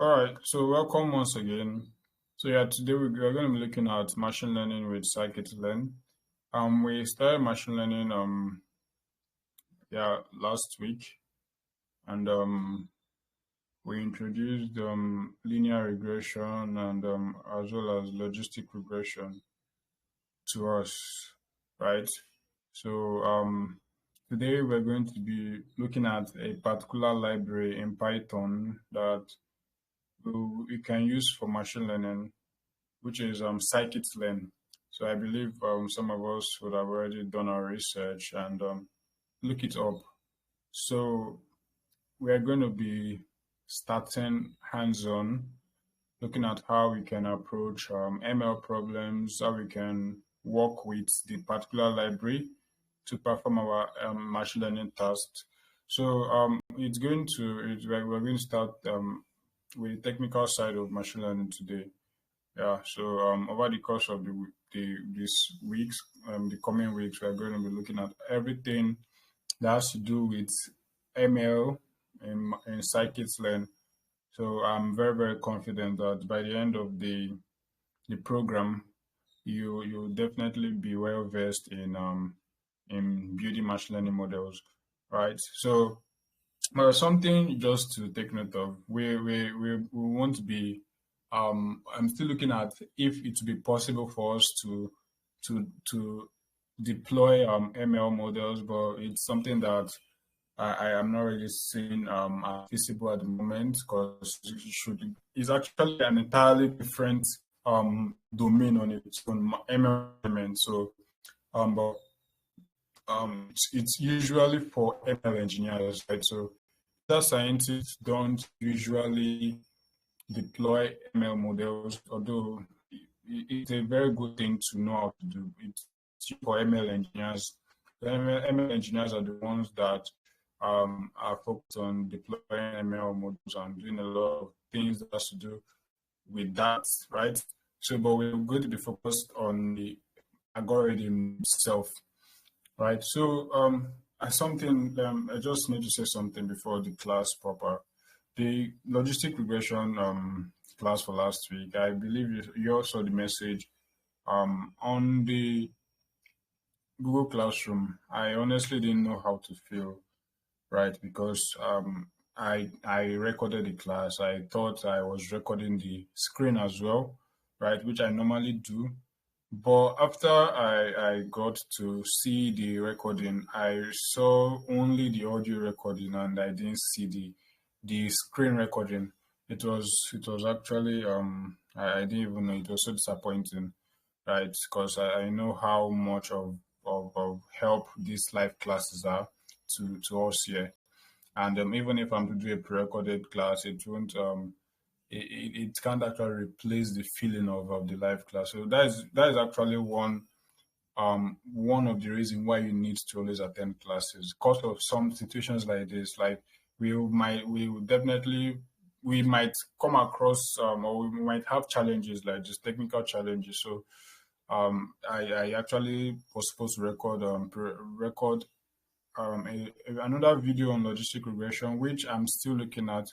All right, so welcome once again. So yeah, today we're going to be looking at machine learning with Scikit-Learn. We started machine learning last week, and we introduced linear regression and as well as logistic regression to us, right? So today we're going to be looking at a particular library in Python that we can use for machine learning, which is Scikit-Learn. So I believe some of us would have already done our research and look it up. So we are going to be starting hands-on, looking at how we can approach ML problems, how we can work with the particular library to perform our machine learning tasks. So we're going to start with the technical side of machine learning today. Yeah, so over the course of this weeks, the coming weeks, we're going to be looking at everything that has to do with ML in Scikit-Learn. So I'm very, very confident that by the end of the program, you'll definitely be well versed in building machine learning models, right? So something just to take note of. We won't be. I'm still looking at if it would be possible for us to deploy ML models, but it's something that I am not really seeing as feasible at the moment because it's actually an entirely different domain on its own ML element. So but it's usually for ML engineers, right? So data scientists don't usually deploy ML models, although it's a very good thing to know how to do. It's for ML engineers. The ML engineers are the ones that are focused on deploying ML models and doing a lot of things that has to do with that, right? So, but we're going to be focused on the algorithm itself, right? So, I just need to say something before the class proper. The logistic regression class for last week, I believe you all saw the message on the Google Classroom. I honestly didn't know how to feel, right? Because I recorded the class. I thought I was recording the screen as well, right? Which I normally do. But after I got to see the recording, I saw only the audio recording and I didn't see the screen recording. It was actually I didn't even know. It was so disappointing, right? Because I know how much of help these live classes are to us here. And even if I'm to do a pre-recorded class, it won't it can't actually replace the feeling of the live class. So that is actually one of the reasons why you need to always attend classes. Because of some situations like this, like we will definitely we might come across or we might have challenges like just technical challenges. So I actually was supposed to record another video on logistic regression, which I'm still looking at.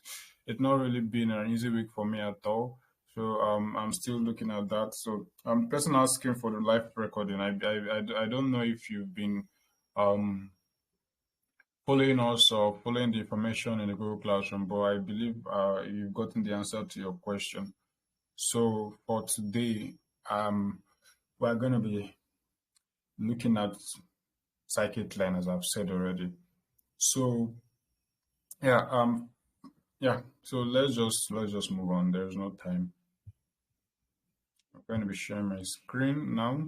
It's not really been an easy week for me at all. So I'm still looking at that. So person asking for the live recording. I don't know if you've been um following us or following the information in the Google Classroom, but I believe you've gotten the answer to your question. So for today, we're going to be looking at Scikit-Learn, as I've said already. So yeah, so let's just move on. There's no time. I'm going to be sharing my screen now.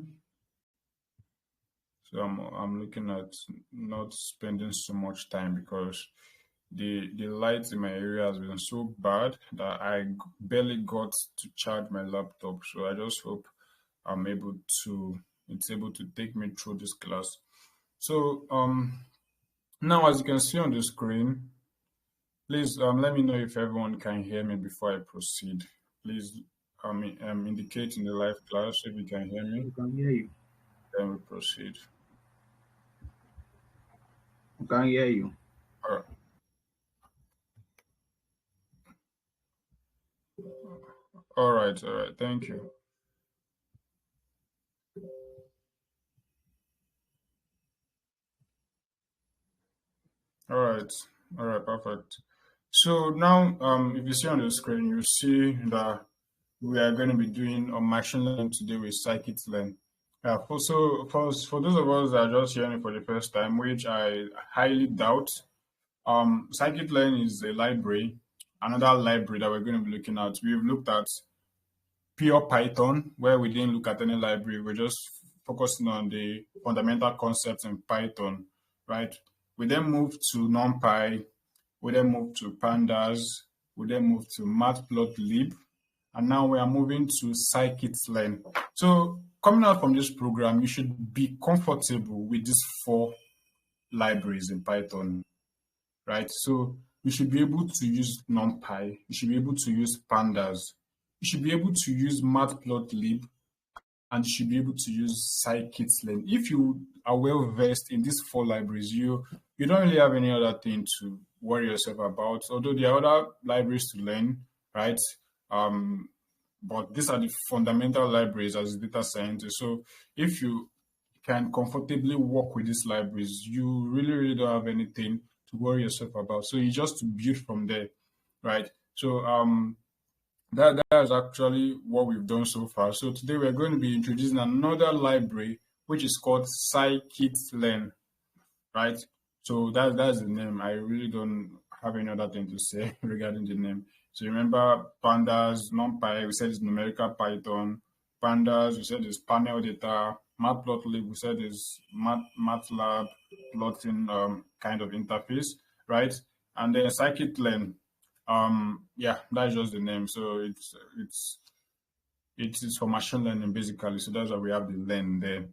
So I'm looking at not spending so much time because the light in my area has been so bad that I barely got to charge my laptop. So I just hope it's able to take me through this class. So now as you can see on the screen, please let me know if everyone can hear me before I proceed. Please indicate in the live class if you can hear me. We can hear you. Then we proceed. We can hear you. All right. All right, all right. Thank you. All right, all right, perfect. So now, if you see on the screen, you see that we are going to be doing a machine learning today with Scikit-Learn. For those of us that are just hearing it for the first time, which I highly doubt, Scikit-Learn is a library, another library that we're going to be looking at. We've looked at pure Python, where we didn't look at any library. We're just focusing on the fundamental concepts in Python, right? We then moved to NumPy, we then moved to Pandas, we then moved to Matplotlib, and now we are moving to Scikit-Learn. So coming out from this program, you should be comfortable with these four libraries in Python, right? So you should be able to use NumPy, you should be able to use Pandas, you should be able to use Matplotlib, and you should be able to use Scikit-Learn. If you are well versed in these four libraries, you don't really have any other thing to worry yourself about. Although there are other libraries to learn, right? Um, but these are the fundamental libraries as a data scientist. So if you can comfortably work with these libraries, you really don't have anything to worry yourself about. So you just build from there, right? So that is actually what we've done so far. So today we're going to be introducing another library which is called Scikit-Learn, right? So that's the name. I really don't have any other thing to say regarding the name. So remember Pandas, NumPy, we said it's numerical Python. Pandas, we said it's panel data. Matplotlib, we said is MATLAB plotting kind of interface, right? And then Scikit-Learn. Yeah, that's just the name. So it is for machine learning basically. So that's why we have the learn there.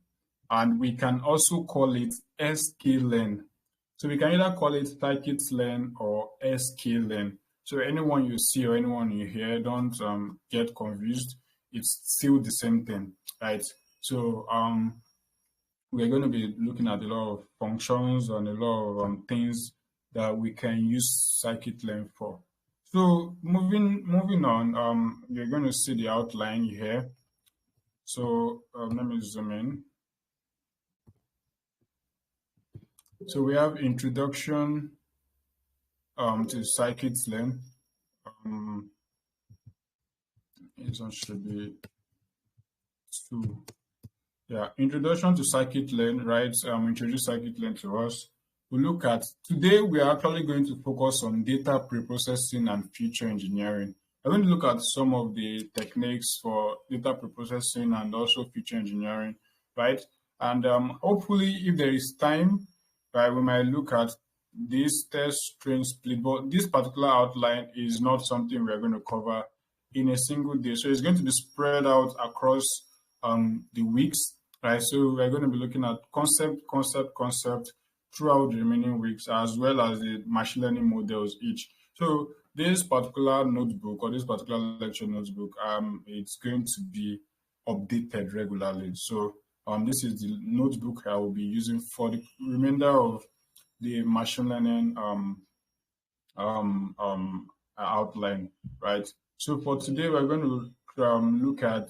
And we can also call it sklearn. So we can either call it Scikit-Learn or sklearn. So anyone you see or anyone you hear, don't get confused. It's still the same thing, right? So we're going to be looking at a lot of functions and a lot of things that we can use Scikit-Learn for. So moving on, you're going to see the outline here. So let me zoom in. So we have introduction to Scikit-Learn. This one should be two. Yeah, introduction to Scikit-Learn, right? Introduce Scikit-Learn to us. We look at today. We are actually going to focus on data preprocessing and feature engineering. I'm going to look at some of the techniques for data preprocessing and also feature engineering, right? And hopefully, if there is time, right, we might look at this test train split. But this particular outline is not something we are going to cover in a single day. So it's going to be spread out across the weeks, right? So we're going to be looking at concept throughout the remaining weeks, as well as the machine learning models each. So this particular notebook or this particular lecture notebook, it's going to be updated regularly. So this is the notebook I will be using for the remainder of the machine learning outline, right? So for today, we're going to look at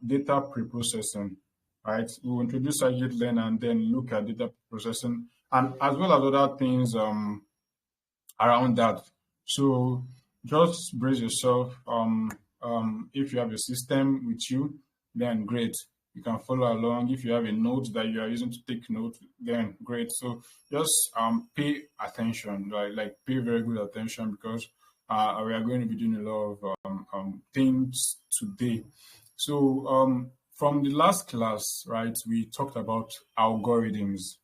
data preprocessing, right? We'll introduce Scikit-Learn and then look at data processing and as well as other things around that. So just brace yourself. If you have a system with you, then great. You can follow along. If you have a note that you are using to take note, then great. So just pay attention, right? Like pay very good attention because we are going to be doing a lot of things today. So from the last class, right, we talked about algorithms.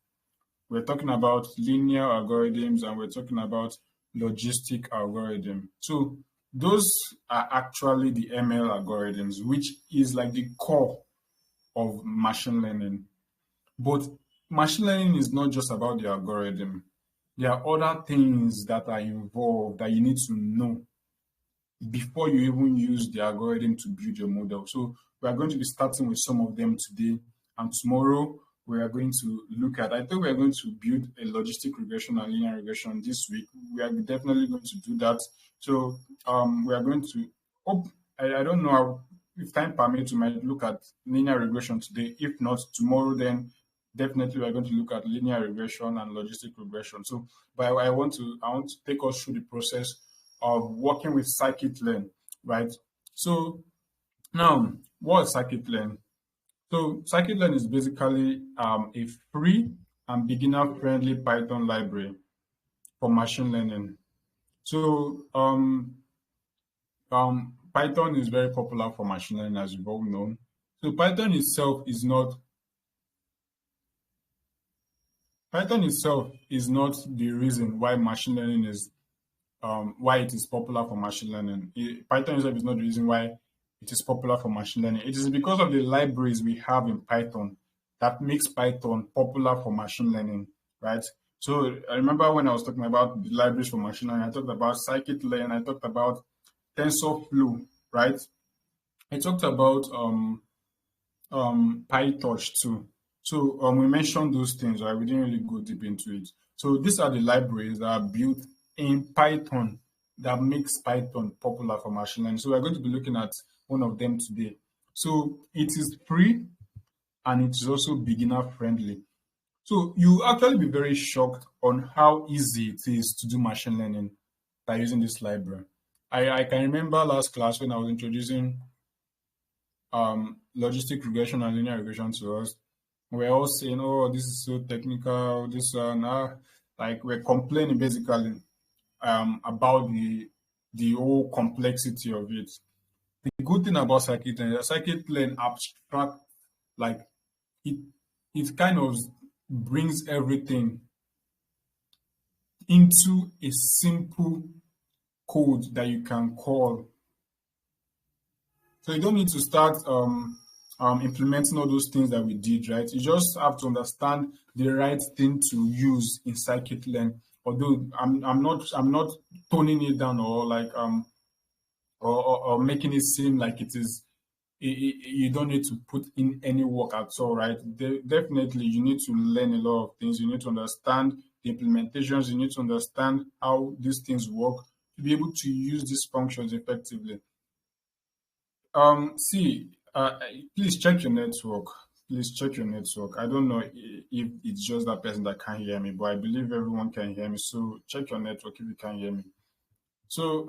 We're talking about linear algorithms and we're talking about logistic algorithm. So those are actually the ML algorithms, which is like the core of machine learning. But machine learning is not just about the algorithm. There are other things that are involved that you need to know before you even use the algorithm to build your model. So we are going to be starting with some of them today, and tomorrow we are going to look at, I think we are going to build a logistic regression and linear regression this week. We are definitely going to do that. So we are going to, I don't know how, if time permits, we might look at linear regression today. If not tomorrow, then definitely we're going to look at linear regression and logistic regression. So, but I want to take us through the process of working with Scikit-Learn, right? So now, what is Scikit-Learn? So Scikit-Learn is basically a free and beginner-friendly Python library for machine learning. So Python is very popular for machine learning, as you've all known. So Python itself is not the reason why machine learning is why it is popular for machine learning. Python itself is not the reason why it is popular for machine learning. It is because of the libraries we have in Python that makes Python popular for machine learning, right? So I remember when I was talking about the libraries for machine learning, I talked about Scikit-Learn, I talked about TensorFlow, right? I talked about PyTorch too. So we mentioned those things, right? We didn't really go deep into it. So these are the libraries that are built in Python that makes Python popular for machine learning. So we're going to be looking at one of them today. So it is free and it is also beginner friendly. So you actually be very shocked on how easy it is to do machine learning by using this library. I can remember last class when I was introducing logistic regression and linear regression to us. We're all saying, "Oh, this is so technical. This one, like we're complaining basically about the whole complexity of it." The good thing about Scikit-Learn abstract, like it, it kind of brings everything into a simple code that you can call. So you don't need to start implementing all those things that we did, right? You just have to understand the right thing to use in Scikit-Learn. Although I'm not toning it down or like or making it seem like it is you don't need to put in any work at all, right? Definitely, you need to learn a lot of things. You need to understand the implementations. You need to understand how these things work to be able to use these functions effectively. See, please check your network. Please check your network. I don't know if it's just that person that can't hear me, but I believe everyone can hear me. So check your network if you can hear me. So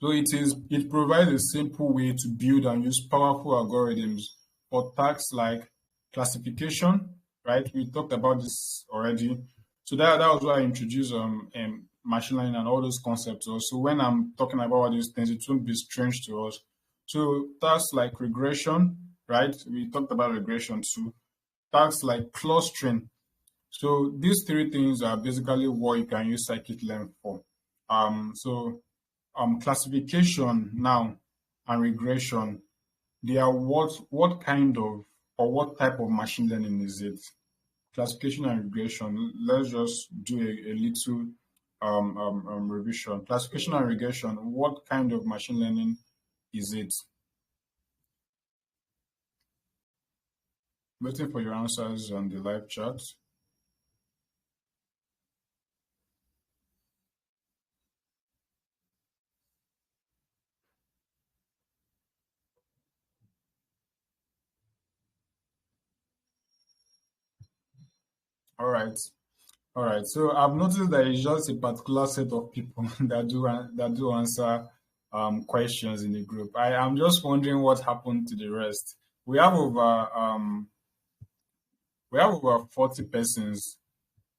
it provides a simple way to build and use powerful algorithms for tasks like classification, right? We talked about this already. So that was why I introduced machine learning and all those concepts. So when I'm talking about all these things, it won't be strange to us. So tasks like regression, right? We talked about regression too. Tasks like clustering. So these three things are basically what you can use scikit-learn for. So classification now and regression, they are what kind of or what type of machine learning is it? Classification and regression. Let's just do a little revision. Classification and regression, what kind of machine learning is it? Waiting for your answers on the live chat. All right. All right. So I've noticed that it's just a particular set of people that do answer questions in the group. I am just wondering what happened to the rest. We have over um, we have over 40 persons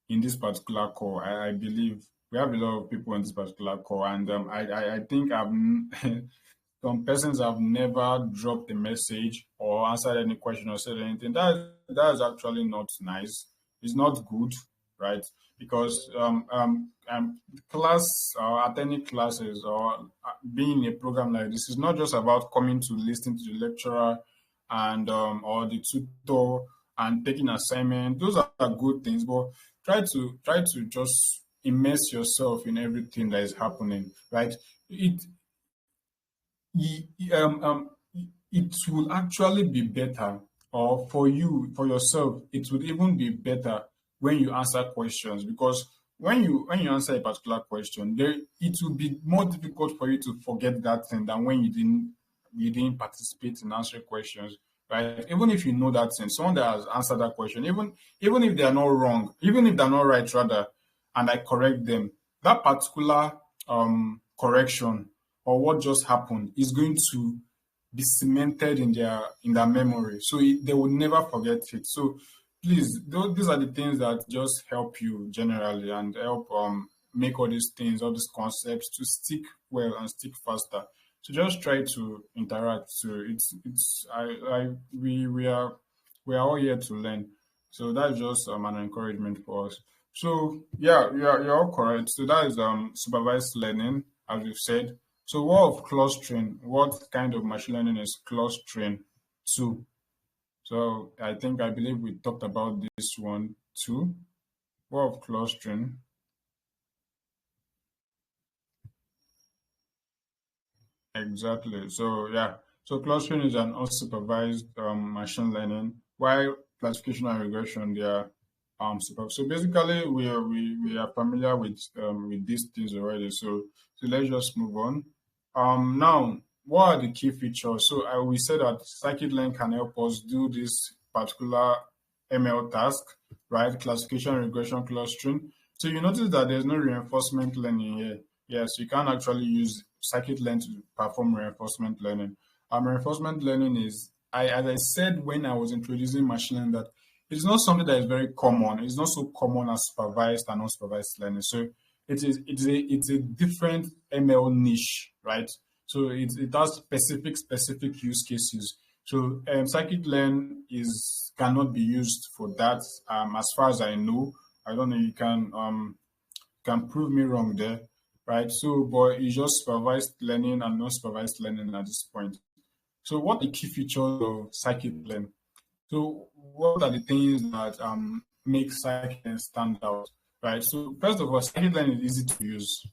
in this particular call. I believe we have a lot of people in this particular call, and I think some persons have never dropped a message or answered any question or said anything. That is actually not nice. It's not good, right? Because class or attending classes or being in a program like this is not just about coming to listen to the lecturer and or the tutor and taking assignment. Those are good things, but try to just immerse yourself in everything that is happening, right? It y- um, um, it will actually be better, or for you, for yourself, it would even be better when you answer questions because when you answer a particular question, there it will be more difficult for you to forget that thing than when you didn't participate in answering questions, right? Even if you know that thing, someone that has answered that question, even if they are not wrong, even if they're not right rather, and I correct them, that particular correction or what just happened is going to be cemented in their memory, so they will never forget it. So please, these are the things that just help you generally and help make all these things, all these concepts to stick well and stick faster. So just try to interact. So it's I we are all here to learn. So that's just an encouragement for us. So yeah, you're all correct. So that is supervised learning, as we've said. So what of clustering? What kind of machine learning is clustering to? So I believe we talked about this one too. What of clustering? Exactly. So yeah. So clustering is an unsupervised machine learning, while classification and regression they are supervised. So basically, we are familiar with these things already. So let's just move on. Now, what are the key features? So we said that Scikit-Learn can help us do this particular ML task, right? Classification, regression, clustering. So you notice that there's no reinforcement learning here. Yes, you can actually use Scikit-Learn to perform reinforcement learning. Reinforcement learning is, as I said when I was introducing machine learning, that it's not something that is very common. It's not so common as supervised and unsupervised learning. So it's a different ML niche, right? So it has specific use cases. So Scikit-Learn is cannot be used for that. As far as I know, I don't know. You can prove me wrong there, right? So, but it's just supervised learning and non supervised learning at this point. So, what are the key features of Scikit-Learn? So, what are the things that make Scikit-Learn stand out, right? So, first of all, Scikit-Learn is easy to use,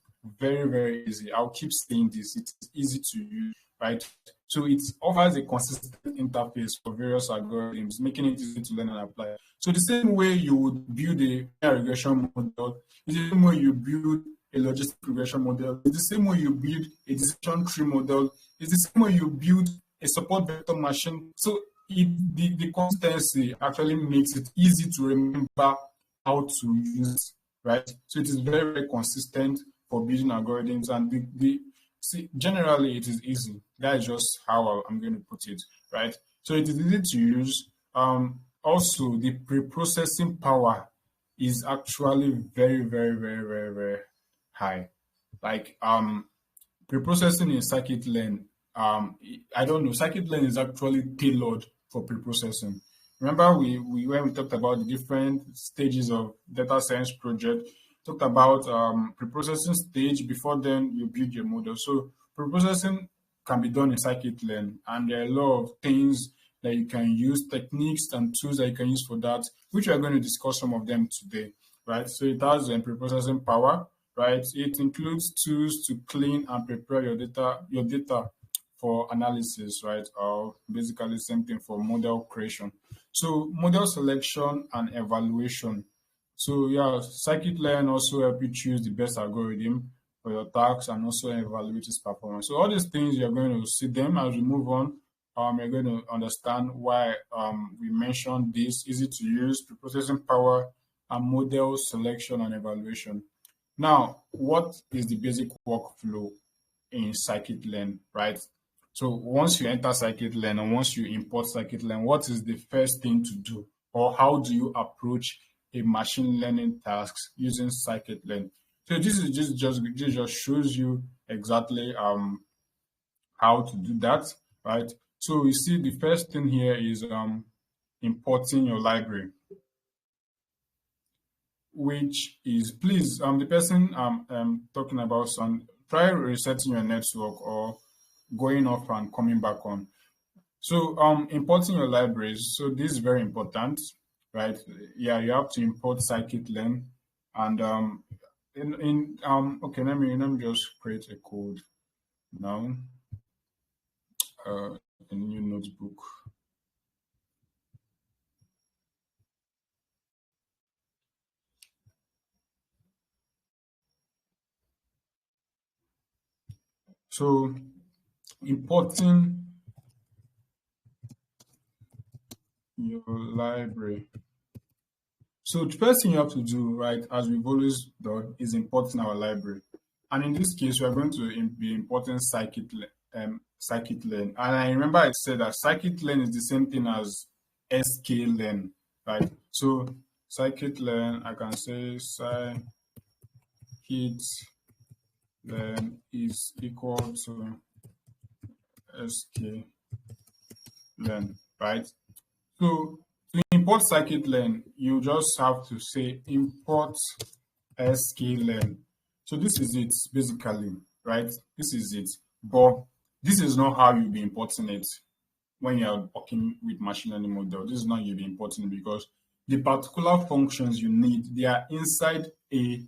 very very easy. I'll keep saying this. It's easy to use, right? So, it offers a consistent interface for various algorithms, making it easy to learn and apply. So, the same way you would build a regression model is the same way you build a logistic regression model. It's the same way you build a decision tree model. It's the same way you build a support vector machine. So the consistency actually makes it easy to remember how to use, right? So it is very, very consistent for building algorithms, and generally it is easy. That is just how I'm going to put it, right? So it is easy to use. Also, the pre-processing power is actually very, very, very, very, very high. Like preprocessing in Scikit-Learn, I don't know, Scikit-Learn is actually tailored for preprocessing. Remember, we when we talked about the different stages of data science project, talked about preprocessing stage. Before then, you build your model. So preprocessing can be done in Scikit-Learn, and there are a lot of things that you can use, techniques and tools that you can use for that, which we are going to discuss some of them today, right? So it has preprocessing power, right? It includes tools to clean and prepare your data for analysis, right? Or basically same thing for model creation. So model selection and evaluation. So yeah, Scikit-Learn also help you choose the best algorithm for your tasks and also evaluate its performance. So all these things you're going to see them as we move on. You're going to understand why we mentioned this easy to use, preprocessing power, and model selection and evaluation. Now, what is the basic workflow in Scikit-Learn, right? So once you enter Scikit-Learn and once you import Scikit-Learn, what is the first thing to do? Or how do you approach a machine learning task using Scikit-Learn? So this just shows you exactly how to do that, right? So you see the first thing here is importing your library, which is please the person talking about some try resetting your network or going off and coming back on. So importing your libraries. So this is very important, right? Yeah, you have to import scikit-learn and in okay, let me just create a code now. A new notebook. So importing your library. So the first thing you have to do, right, as we've always done, is importing our library. And in this case, we are going to be importing Scikit-Learn. And I remember I said that Scikit-Learn is the same thing as sklearn, right? So Scikit-Learn, I can say Scikit-Learn is equal to sklearn, right? So to import scikit-learn, you just have to say import sklearn. So this is it basically, right? This is it. But this is not how you'll be importing it when you're working with machine learning model. This is not you'll be importing it because the particular functions you need, they are inside a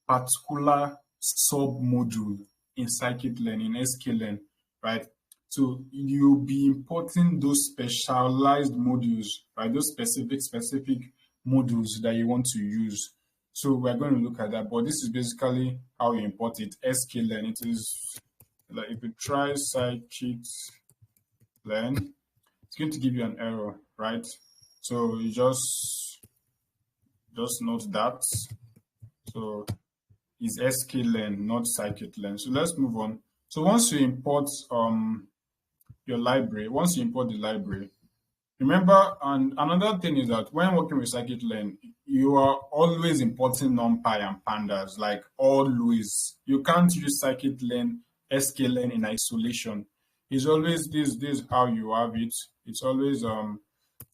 particular sub module in scikit-learn, in sklearn, right? So you'll be importing those specialized modules, right? Those specific modules that you want to use. So we're going to look at that, but this is basically how you import it. sklearn, it is like if you try scikit-learn, it's going to give you an error, right? So you just note that. So it's sklearn, not scikit-learn. So let's move on. So once you import your library, once you import the library, remember, and another thing is that when working with scikit-learn, you are always importing numpy and pandas, like always. You can't use scikit-learn, sklearn in isolation. It's always this is how you have it. It's always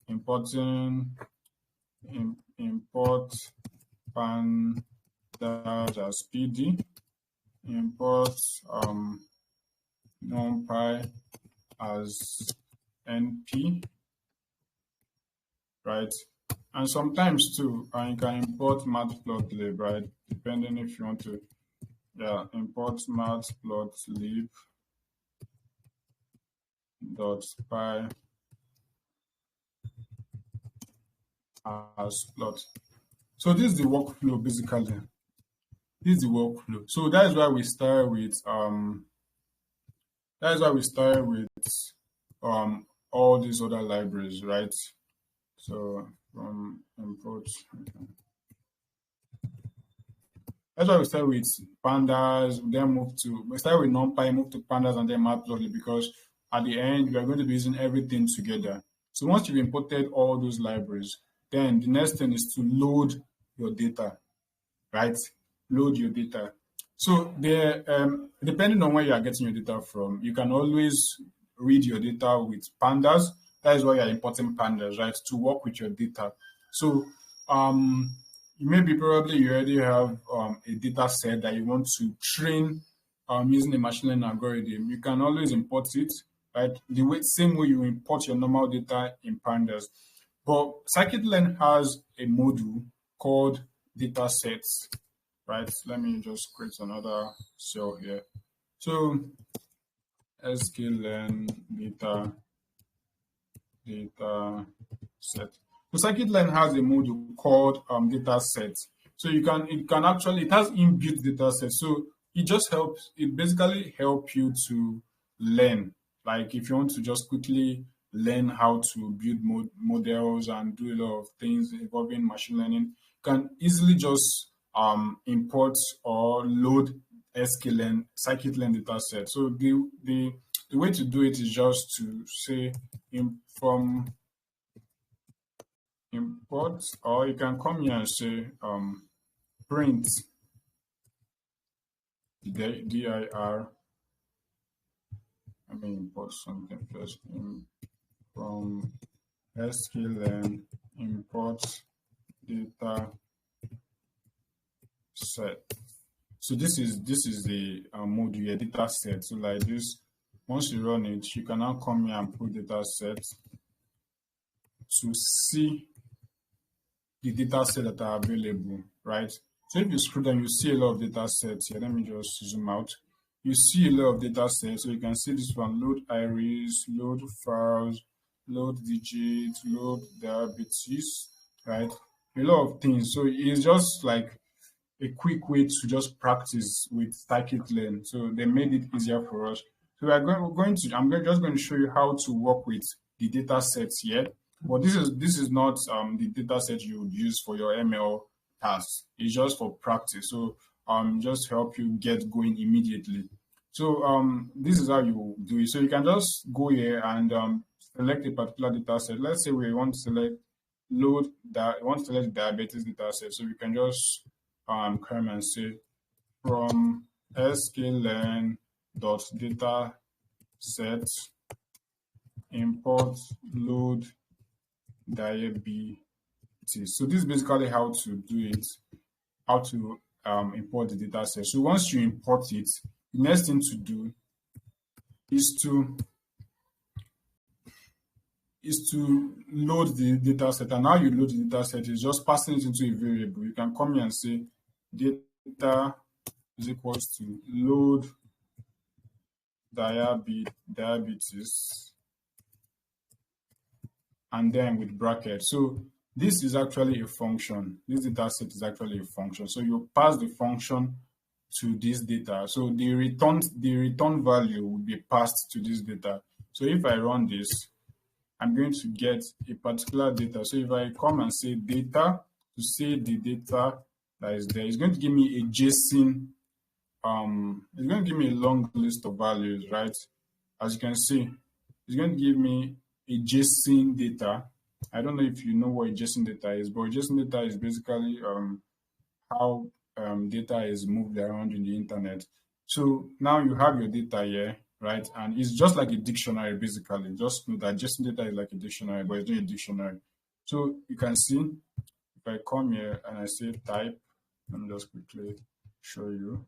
importing import pandas as pd, import numpy as np, right? And sometimes too, you can import matplotlib, right? Depending if you want to, import matplotlib dot py as plot. So this is the workflow basically. This is the workflow. So that is why we start with all these other libraries, right? So from import, that's why we start with pandas, then we start with numpy, move to pandas, and then matplotlib, because at the end we are going to be using everything together. So once you've imported all those libraries, then the next thing is to load your data, right? Load your data. So there, depending on where you are getting your data from, you can always read your data with pandas. That is why you are importing pandas, right? To work with your data. So maybe probably you already have a data set that you want to train using a machine learning algorithm. You can always import it, right? Same way you import your normal data in pandas. But scikit-learn has a module called data sets, right? Let me just create another cell here. So sklearn data set. So scikit-learn has a module called data set. So it has inbuilt data set. So it basically help you to learn. Like if you want to just quickly learn how to build models and do a lot of things involving machine learning, you can easily just import or load scikit-learn data set. So the way to do it is just to say from import, or you can come here and say print dir. Let me import something first. From sklearn import data set. So this is the module, data set. So like this, once you run it, you can now come here and put data set to see the data set that are available, right? So if you scroll down, you see a lot of data sets here. Let me just zoom out. You see a lot of data sets. So you can see this one: load iris, load files, load digits, load diabetes, right? A lot of things. So it's just like a quick way to just practice with Scikit-Learn. So they made it easier for us. So just going to show you how to work with the data sets here. But this is not the data set you would use for your ML tasks. It's just for practice. So just help you get going immediately. So this is how you do it. So you can just go here and select a particular data set. Let's say we want to select the diabetes data set. So we can just come and say from sklearn dot data set import load diabetes. So this is basically how to do it, how to import the data set. So once you import it, the next thing to do is to load the data set. And how you load the data set is just passing it into a variable. You can come here and say data is equals to load diabetes, and then with brackets. So this is actually a function. This data set is actually a function. So you pass the function to this data. So the return value will be passed to this data. So if I run this, I'm going to get a particular data. So if I come and say data to say the data that is there, it's going to give me a JSON. It's going to give me a long list of values, right? As you can see, it's going to give me a JSON data. I don't know if you know what a JSON data is, but JSON data is basically how data is moved around in the internet. So now you have your data here, right? And it's just like a dictionary, basically. Just know that JSON data is like a dictionary, but it's not a dictionary. So you can see, if I come here and I say type, let me just quickly show you.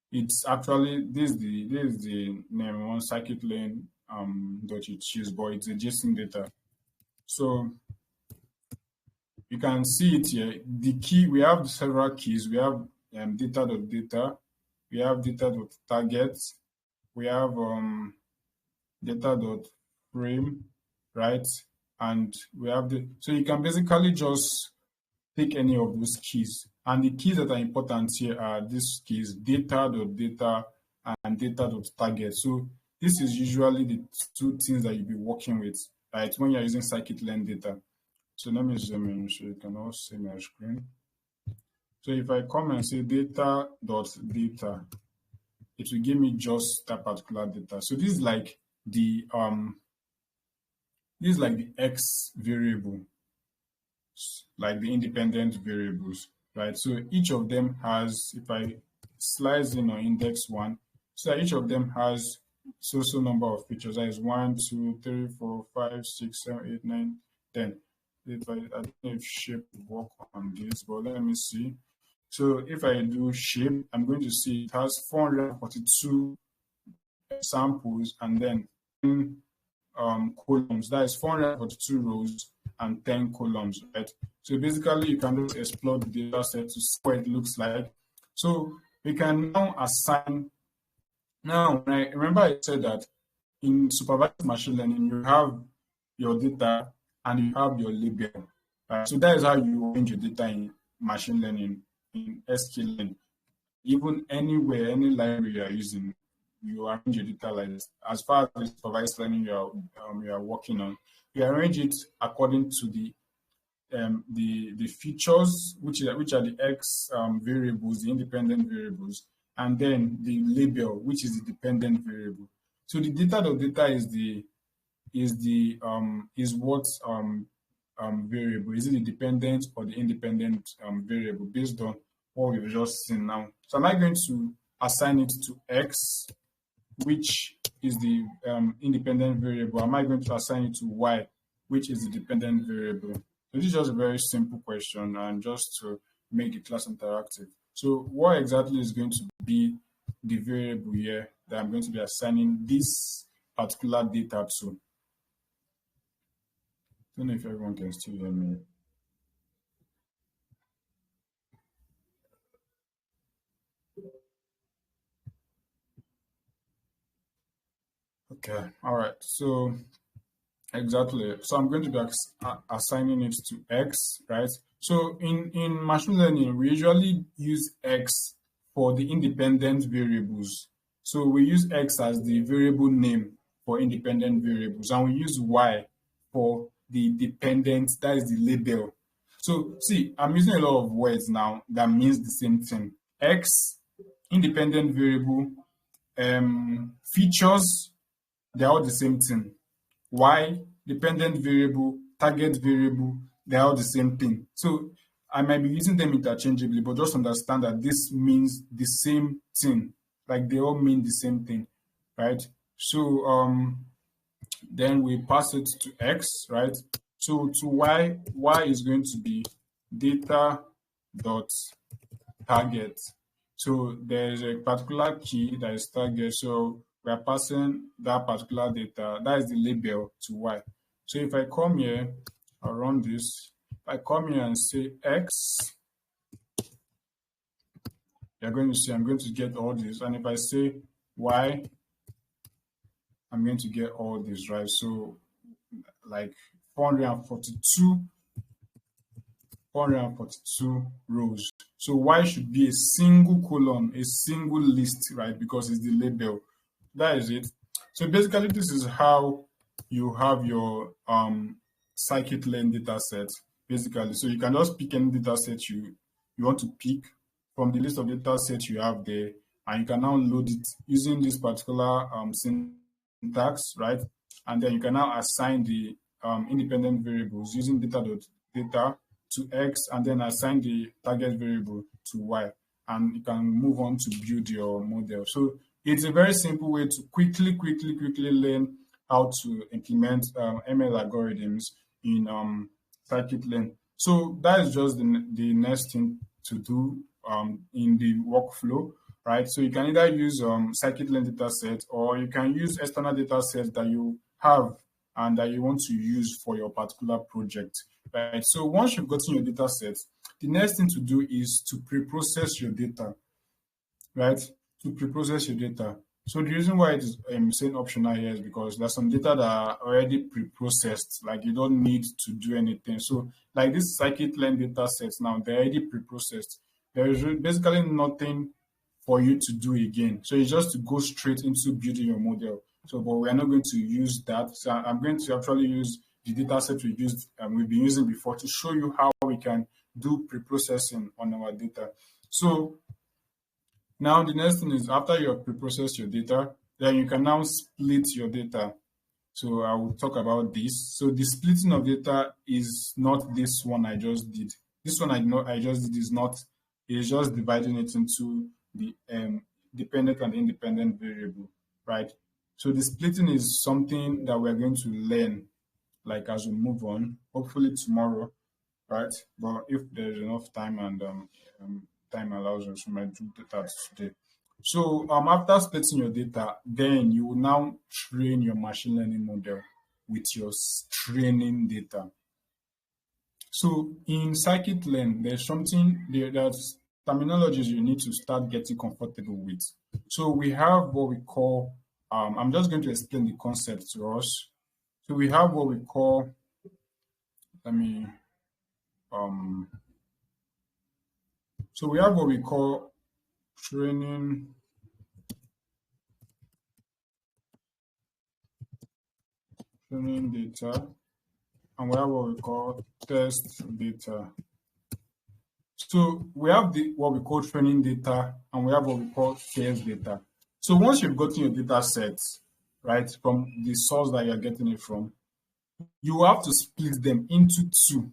It's actually this is the name one Scikit-Learn .ht's, but it's a JSON data. So you can see it here. The key, we have several keys. We have data.data, we have data.target, we have data.frame, right? And we have so you can basically just take any of those keys. And the keys that are important here are these keys, data.data and data.target. So this is usually the two things that you'll be working with, right, when you're using Scikit-Learn data. So let me zoom in so you can all see my screen. So if I come and say data.data, it will give me just that particular data. So this is like the X variable, like the independent variables, right? So each of them has, if I slice in on index one, so each of them has so number of features. That is 1, 2, 3, 4, 5, 6, 7, 8, 9, 10. If I don't know if shape will work on this, but let me see. So if I do shape, I'm going to see it has 442 samples and then columns. That is 442 rows and 10 columns, right? So basically, you can just explore the data set to see what it looks like. So we can now assign. Now, I remember I said that in supervised machine learning, you have your data and you have your label. Right? So that is how you arrange your data in machine learning, in sklearn. Even anywhere, any library you are using, you arrange your data like this. As far as supervised learning you are working on, you arrange it according to the features, which are the X variables, the independent variables, and then the label, which is the dependent variable. So the data is what variable? Is it the dependent or the independent variable based on what we've just seen now? So am I going to assign it to X, which is the independent variable? Am I going to assign it to Y, which is the dependent variable? So this is just a very simple question, and just to make the class interactive. So what exactly is going to be the variable here that I'm going to be assigning this particular data to? I don't know if everyone can still hear me. Okay, all right. So exactly. So I'm going to be assigning it to X, right? So in machine learning, we usually use X for the independent variables. So we use X as the variable name for independent variables, and we use Y for the dependent, that is the label. So see, I'm using a lot of words now that means the same thing. X, independent variable, features, they're all the same thing. Y, dependent variable, target variable, they're all the same thing. So I might be using them interchangeably, but just understand that this means the same thing. Like they all mean the same thing, right? So then we pass it to X, right? So to Y is going to be data dot target. So there is a particular key that is target. So we are passing that particular data, that is the label, to Y. So if I come here, I'll run this. If I come here and say X, you're going to see I'm going to get all this. And if I say Y, I'm going to get all this, right? So like 442 rows. So Y should be a single column, a single list, right? Because it's the label. That is it. So basically, this is how you have your scikit-learn data set, basically. So you can just pick any data set you want to pick from the list of data sets you have there, and you can now load it using this particular syntax, right? And then you can now assign the independent variables using data to X, and then assign the target variable to Y, and you can move on to build your model. So it's a very simple way to quickly learn how to implement ML algorithms in Scikit-Learn. So that is just the next thing to do in the workflow, right? So you can either use Scikit-Learn data set, or you can use external data sets that you have and that you want to use for your particular project, right? So once you've gotten your data set, the next thing to do is to pre-process your data, right? To pre-process your data. So the reason why it is saying optional here is because there's some data that are already pre-processed, like you don't need to do anything. So like this scikit-learn data sets now, they're already pre-processed. There is basically nothing for you to do again. So it's just to go straight into building your model. So, but we are not going to use that. So I'm going to actually use the data set we've been using before to show you how we can do pre-processing on our data. So now the next thing is, after you have pre-processed your data, then you can now split your data. So I will talk about this. So the splitting of data is not this one I just did. This one I just did is not, it's just dividing it into the dependent and independent variable, right? So the splitting is something that we're going to learn like as we move on, hopefully tomorrow, right? But if there's enough time and time allows us, we might do that today. So after splitting your data, then you will now train your machine learning model with your training data. So in scikit-learn, there's terminologies you need to start getting comfortable with. So we have what we call, I'm just going to explain the concept to us. So we have what we call, so we have what we call training data, and we have what we call test data. So we have what we call training data, and we have what we call test data. So once you've gotten your data set, right, from the source that you're getting it from, you have to split them into two,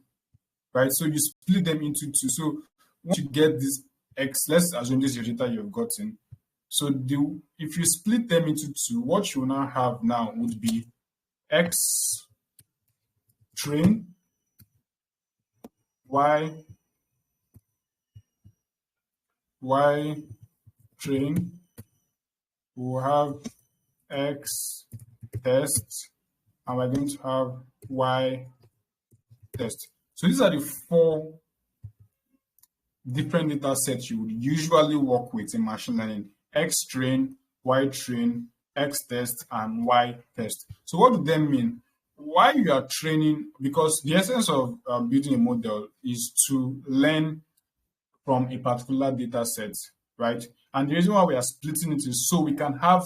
right? So you split them into two. So once you get this X, let's assume this is your data you've gotten. So if you split them into two, what you now have now would be X train, Y train, we'll have X test, and we're going to have Y test. So these are the four different data sets you would usually work with in machine learning: X train, Y train, X test, and Y test. So what do they mean? while you are training, because the essence of building a model is to learn from a particular data set, right? And the reason why we are splitting it is so we can have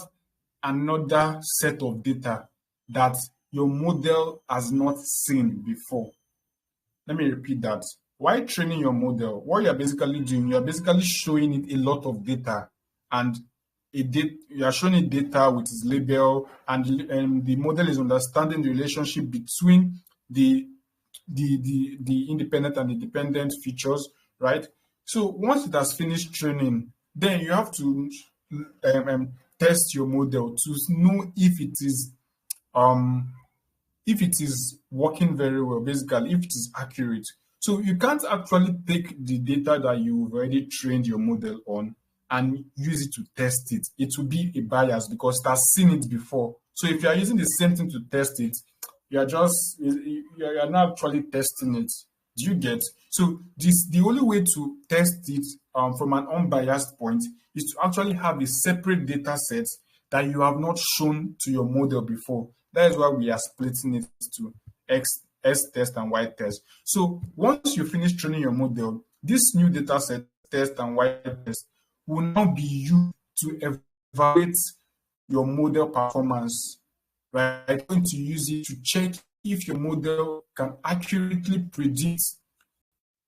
another set of data that your model has not seen before. Let me repeat that. While training your model, what you're basically doing, you're basically showing it a lot of data, and you are showing it data with its label, and the model is understanding the relationship between the the independent and independent features, right? So once it has finished training, then you have to test your model to know um if it is working very well, basically, if it is accurate. So you can't actually take the data that you've already trained your model on and use it to test it. It will be a bias because it has seen it before. So if you are using the same thing to test it, you are not actually testing it. Do you get? So the only way to test it from an unbiased point is to actually have a separate data set that you have not shown to your model before. That is why we are splitting it to S test and Y test. So once you finish training your model, this new data set, test and Y test, will now be used to evaluate your model performance, right? I'm going to use it to check if your model can accurately predict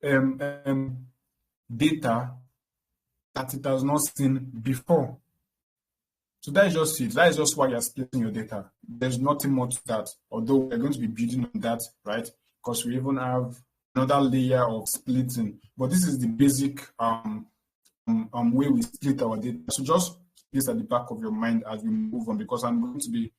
um, um, data that it has not seen before. So that is just it. That is just why you're splitting your data. There's nothing more to that, although we're going to be building on that, right? Because we even have another layer of splitting. But this is the basic way we split our data. So just this at the back of your mind as we move on, because I'm going to be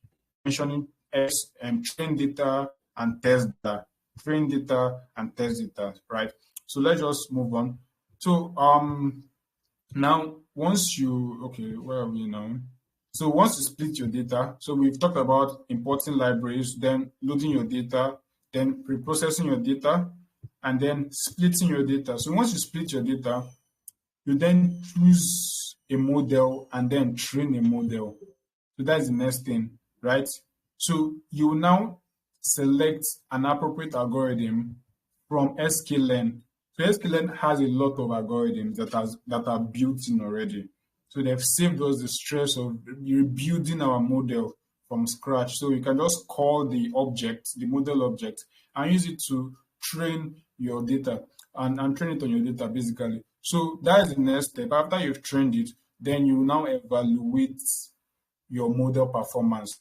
mentioning train data and test data, train data and test data, right? So let's just move on. So now where are we now? So once you split your data, so we've talked about importing libraries, then loading your data, then preprocessing your data, and then splitting your data. So once you split your data, you then choose a model and then train a model. So that's the next thing, right? So you will now select an appropriate algorithm from Scikit-Learn. So Scikit-Learn has a lot of algorithms that are built in already. So they've saved us the stress of rebuilding our model from scratch. So you can just call the object, the model object, and use it to train your data and train it on your data basically. So that is the next step. After you've trained it, then you now evaluate your model performance.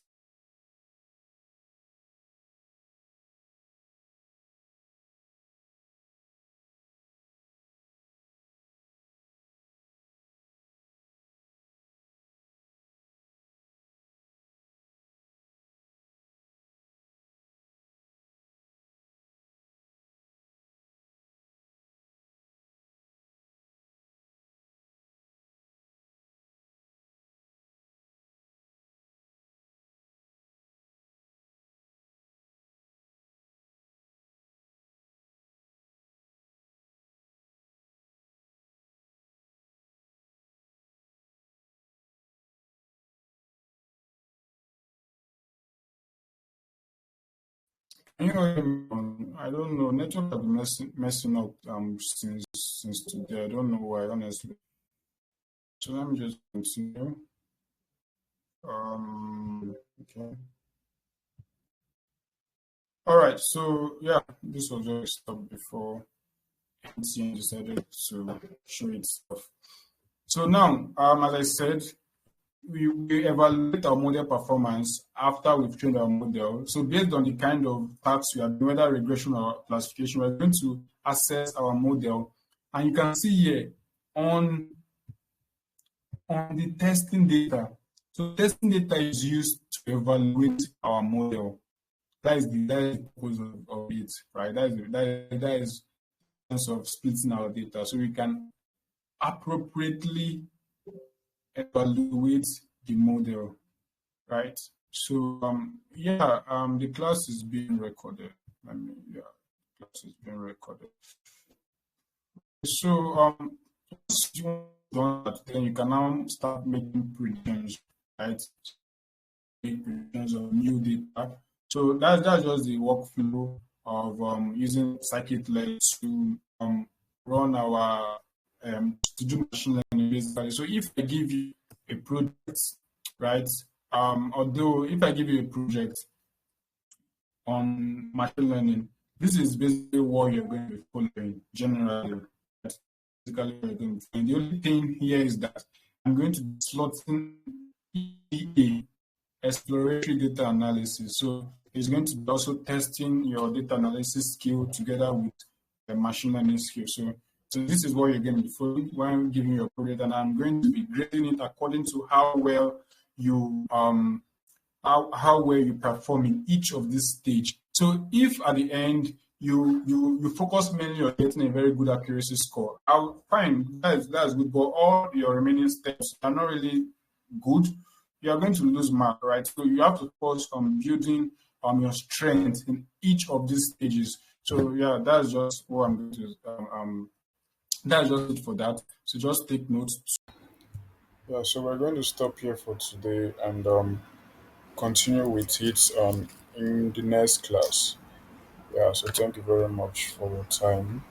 You know, I don't know. Network has been messing up since today. I don't know why, honestly. So let me just continue. Okay. All right. So yeah, this was just stop before MTN decided to show its stuff. So now, as I said, we evaluate our model performance after we've trained our model. So based on the kind of tasks we are doing, whether regression or classification, we're going to assess our model. And you can see here on the testing data. So testing data is used to evaluate our model. That is the purpose of it, right? That is the sense of splitting our data. So we can appropriately evaluate the model, right? So the class is being recorded. Class is being recorded. So once you done that, then you can now start making predictions, right? Make predictions of new data. So that's just the workflow of using Scikit-Learn to run our to do machine learning basically. So if I give you a project, right? Although if I give you a project on machine learning, this is basically what you're going to be following generally. That's basically what you're going to be following. The only thing here is that I'm going to be slotting EDA, exploratory data analysis. So it's going to be also testing your data analysis skill together with the machine learning skill. So this is what you're going to be following when I'm giving you a project, and I'm going to be grading it according to how well you how well you perform in each of these stage. So if at the end you focus mainly on getting a very good accuracy score, I'll fine, that's good, but all your remaining steps are not really good, you are going to lose mark, right? So you have to focus on building your strength in each of these stages. So yeah, that's just what I'm going to that's just it for that. So just take notes. Yeah, so we're going to stop here for today and continue with it in the next class. Yeah, so thank you very much for your time.